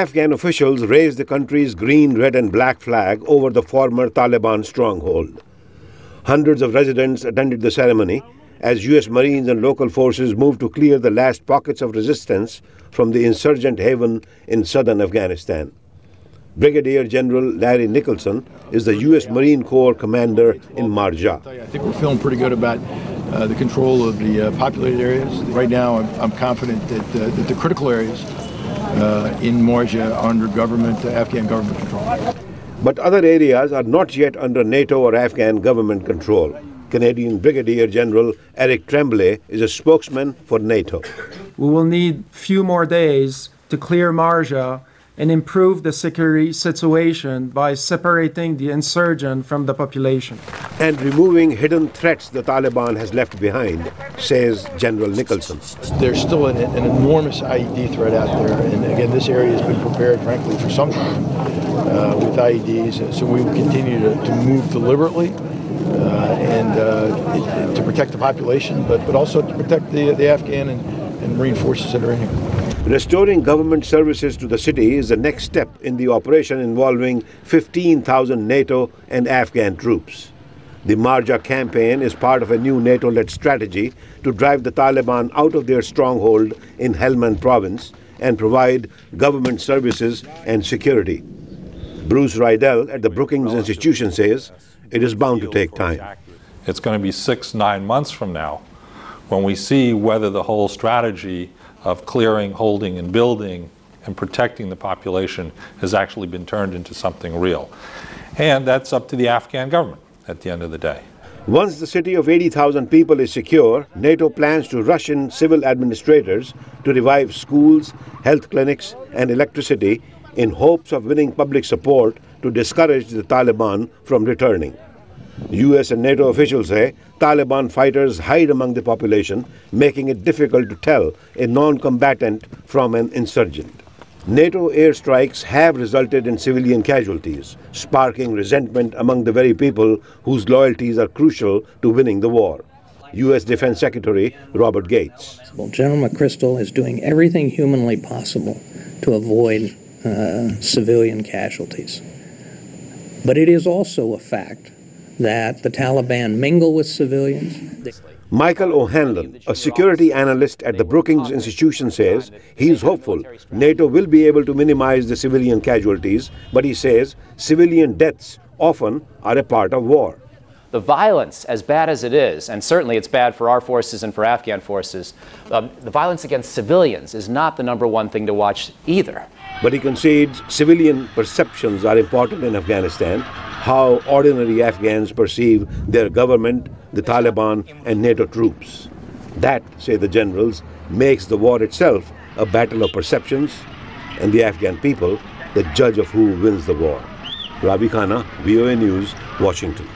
Afghan officials raised the country's green, red and black flag over the former Taliban stronghold. Hundreds of residents attended the ceremony as U.S. Marines and local forces moved to clear the last pockets of resistance from the insurgent haven in southern Afghanistan. Brigadier General Larry Nicholson is the U.S. Marine Corps commander in Marjah. I think we're feeling pretty good about the control of the populated areas. Right now, I'm confident that the critical areas in Marjah are under Afghan government control. But other areas are not yet under NATO or Afghan government control. Canadian Brigadier General Eric Tremblay is a spokesman for NATO. We will need few more days to clear Marjah and improve the security situation by separating the insurgent from the population. And removing hidden threats the Taliban has left behind, says General Nicholson. There's still an enormous IED threat out there, and again, this area has been prepared, frankly, for some time with IEDs, so we will continue to move deliberately and to protect the population, but also to protect the Afghan and Marine forces that are in here. Restoring government services to the city is the next step in the operation involving 15,000 NATO and Afghan troops. The Marjah campaign is part of a new NATO-led strategy to drive the Taliban out of their stronghold in Helmand province and provide government services and security. Bruce Rydell at the Brookings Institution says it is bound to take time. It's going to be 6-9 months from now when we see whether the whole strategy of clearing, holding, and building and protecting the population has actually been turned into something real. And that's up to the Afghan government at the end of the day. Once the city of 80,000 people is secure, NATO plans to rush in civil administrators to revive schools, health clinics, and electricity in hopes of winning public support to discourage the Taliban from returning. U.S. and NATO officials say Taliban fighters hide among the population, making it difficult to tell a non-combatant from an insurgent. NATO airstrikes have resulted in civilian casualties, sparking resentment among the very people whose loyalties are crucial to winning the war. U.S. Defense Secretary Robert Gates. General McChrystal is doing everything humanly possible to avoid civilian casualties. But it is also a fact that the Taliban mingle with civilians. Michael O'Hanlon, a security analyst at the Brookings Institution, says he is hopeful NATO will be able to minimize the civilian casualties, but he says civilian deaths often are a part of war. The violence, as bad as it is, and certainly it's bad for our forces and for Afghan forces, the violence against civilians is not the #1 thing to watch either. But he concedes civilian perceptions are important in Afghanistan, how ordinary Afghans perceive their government, the Taliban, and NATO troops. That, say the generals, makes the war itself a battle of perceptions, and the Afghan people the judge of who wins the war. Ravi, Khanna, VOA News, Washington.